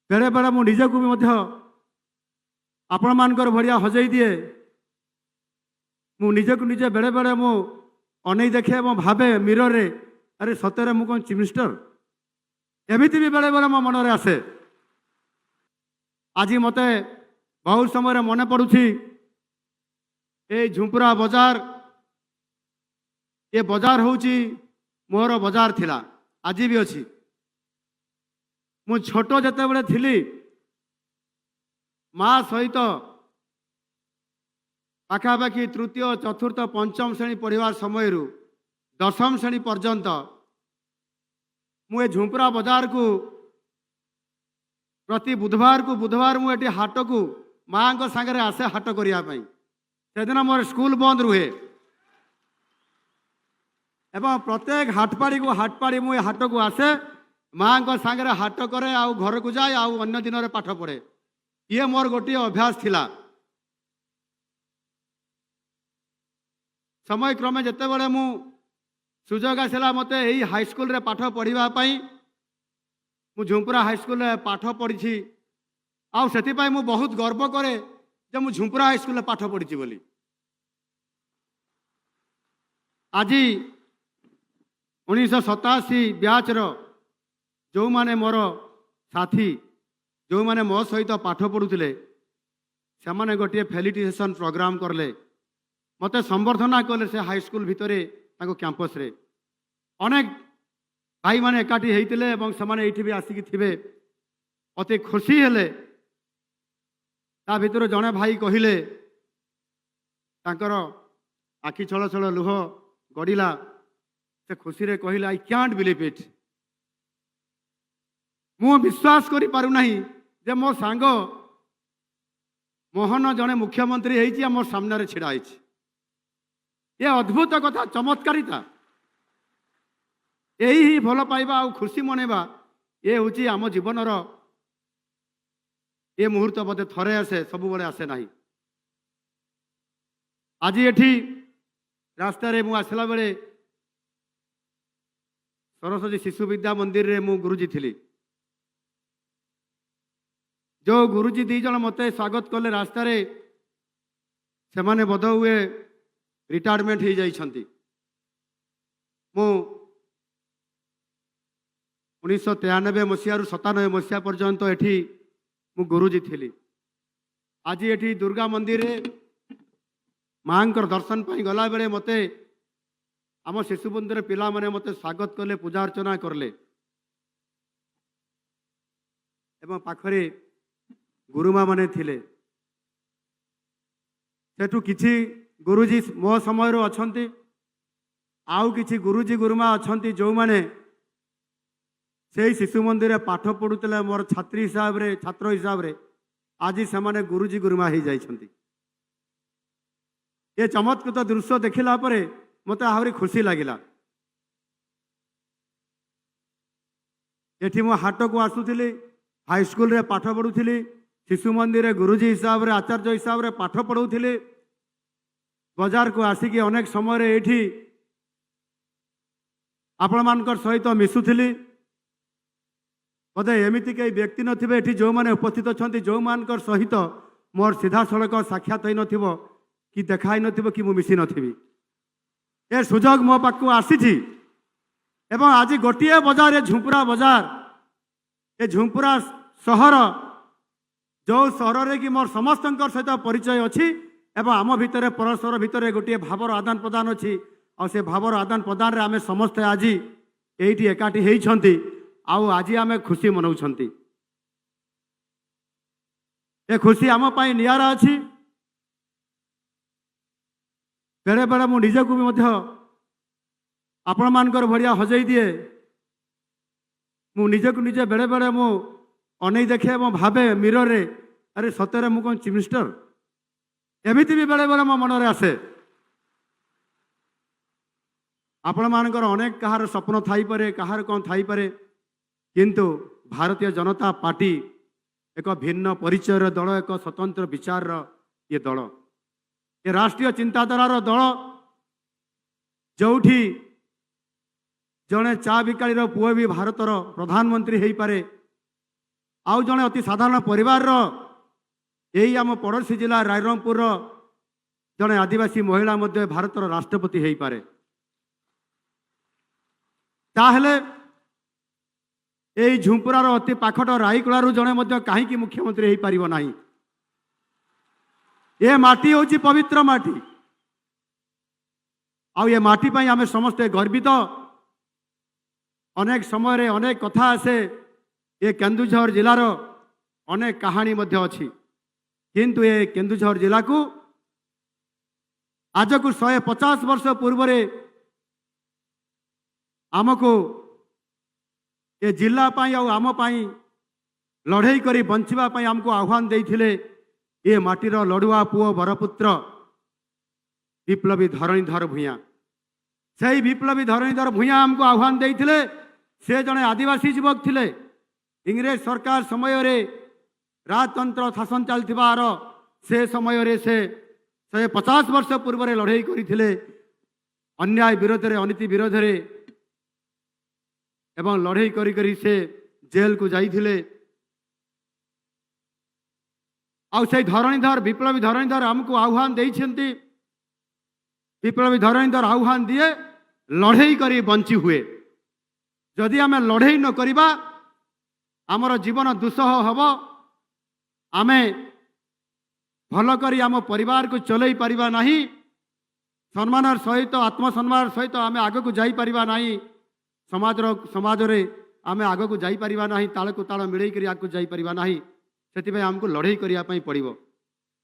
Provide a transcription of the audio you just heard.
बेले बेले मु निजकु भी मध्य आपण मानकर भड़िया हजई दिए। मु निजकु निजे बेले बेले मु अनै देखे और भावे मिरर रे अरे सतरे मु कौन चीफ मिनिस्टर एमती भी बेले बेले मो मन रे आसे। आज मते बहुत समय मन पड़ुछि ए झुंपुरा बजार ये बजार होउची मोर बजार थिला आज भी अच्छी। मु छोट जते बड़े थिली माँ सहित पाखापाखि तृतीय चतुर्थ पंचम श्रेणी पढ़ार समय दशम श्रेणी पर्यंत मुझे झुंपुरा बजार को प्रति बुधवार मुझे हाट को माँ को सांगे आसे हाट करने से दिन मोर स्कूल बंद रुहे एवं प्रत्येक हाटपाड़ी मुझे हाट को आसे माँ को सांगे हाट करे आउ घर को जाए आउ अन्य दिन में पाठ पढ़े। ये मोर गोटे अभ्यास थिला। समय क्रमे जिते बड़े मु सुजोग आसला मते यही हाईस्कल रे पाठ पढ़ापी मु झुंपुरा हाईस्कल रे पाठ पढ़ी आउ से मु बहुत गर्व करे जे मु झुंपुरा हाईस्कल रे पाठ पढ़ी बोली। आज 1987 ब्याच जो माने मोर साथी जो माने मो सहित पाठ पढ़ुले से माने गोटे फेलिटेशन प्रोग्राम करले मते संबर्धना कले से हाईस्कल भितरे कैंपस रे अनेक भाई माने एकाठी होते से माने भी आसिक थे अति खुशी हेले। ता भितर जड़े भाई कहले तांकर आखि छल छल लुह गड़िला से खुशी रे कहले आई क्यांट बिलीव इट मु विश्वास करि पारु नाही जे मो सांग मोहन जड़े मुख्यमंत्री होइछि मोर सामने रे छिड़ा होइछि। ये अद्भुत कथा चमत्कारिता यही ही भल पाइबा आ खुशी मनेबा ये हूँ आम जीवनर ये मुहूर्त बोधे थरे आसे सब बड़े आसे ना। आज एठी रास्ता रे मु आसला बेले सरस्वती शिशु विद्या मंदिर रे मु गुरुजी थिली। जो गुरुजी दी जन मते स्वागत कले रास्ता रे से माने बोध हुए रिटायरमेंट हो जाइछंती। मु 1993 मसीह 97 मसीहा पर्यंत एठी मु गुरुजी थिली। आज एठी दुर्गा मंदिर रे मां दर्शन पाई गला बेले मते आम शिशु मंदिर पिला माने मते स्वागत कले पूजा अर्चना करले एवं पाखरे गुरुमा माने थिले। सेठू किछि गुरुजी मो समय अच्छी आउ किछि गुरुजी गुरुमा अच्छी जो माने से शिशु मंदिर पाठ पढ़ुले मोर छात्र हिसाब रे आज से माने गुरुजी गुरुमा हो जाइछंती। ये चमत्कृत दृश्य देखिला परे मते आहरी खुशी लागिला। एठी मो हाट को आसुथिली हाईस्कल रे पाठ पढ़ुथिली शिशु मंदिर गुरुजी हिसाब रे आचार्य हिसाब रे पाठ पढ़ुथिली बाजार को आसिकी अनेक समय रे एठी आपण मानकर सहित मिसुथिली बोधे एमिति कई व्यक्ति नथिबे एठी जो माने उपस्थित अछंती जो मानकर सहित मोर सीधा सड़क साक्षात होई नथिबो कि देखाई नथिबो कि मु मिसी नथिबी। ए सुजोग मो पाखु आसीछि एवं आज गोटिए बजार झुंपुरा बजार ए झुंपुरा सहर जो सहर रे कि मोर समस्त सहित परिचय अच्छी एवं आम भितर परस्पर भितर गोटे भावर आदान प्रदान अच्छी और से भावर आदान प्रदान रे आमे समस्त आज एठी एकाठी होइछंती आउ आज आमे खुशी मनाउछंती। ए खुशी आम पाई नियारा अच्छी। बेले बेले मु निजकु भी मध्य आपण मानकर भड़िया हजई दिए। मु निजकु निजे बेले बेले मु अनै देखे और भावे मिरर रे अरे सतरे मु कौन चीफ मिनिस्टर एमती भी बेले बेले मो मन रे आसे। आपण मानकर अनेक कहार स्वप्न थाई पारे कहार कौन थाई पारे किंतु भारतीय जनता पार्टी एक भिन्न परिचय दल एक स्वतंत्र विचार ये दल ये राष्ट्रीय चिंताधारार दल जोठी जड़े चा बिकालीर पुओ भी भारतर प्रधानमंत्री हो पारे आउ जड़े अति साधारण परिवार यही आम पड़ोशी जिला रायरंगपुर जड़े आदिवासी महिला मध्य भारत राष्ट्रपति हो पारे ताहले यही झुंपुरार अति पाखट राईकलारू जड़े कहीं मुख्यमंत्री हो पार ना ये माटी हूँ पवित्र माटी आउ ये माटी पर आम समस्ते गर्वित अनेक समय अनेक कथा आसे ये केन्दुझर जिलार अनेक कहानी मध्य अच्छी किंतु ये केन्दुझर जिला को आज को 150 वर्ष पूर्व आमको ये जिला आम लड़ई करी बंचापी आमको आह्वान देते ये माटीर लड़ुआ पुओ बरपुत्र विप्लवी धरणीधर भूया से विप्लवी धरणीधर भूया आमको आह्वान देते से जड़े आदिवासी युवक थे इंग्रेज सरकार समय रे राजतंत्र शासन चलतिबार से समय रे से 150 वर्ष पूर्व लड़ई करते अन्याय विरोध रे अनीति विरोध रे एवं लड़ई करी से जेल को जाइथिले आउ से धरणीधर विप्लवी धरणीधर आमको आह्वान देइछन्ति विप्लवी धरणीधर आह्वान दिए लड़ई करी बंची हुए जदि आम लड़ई न करिबा आमर जीवन दुस्सह हब आमे भल करी आम परिवार को चलई परिबा नाही सम्मान सहित आत्मसम्मान सहित आमे आग को जाई परिबा नाही समाज रे आमे आग को जाई परिबा नाही ताल को ताल मिलई करी आग को जाई परिबा नाही सेति आमको लड़ई करिया पई पड़िबो।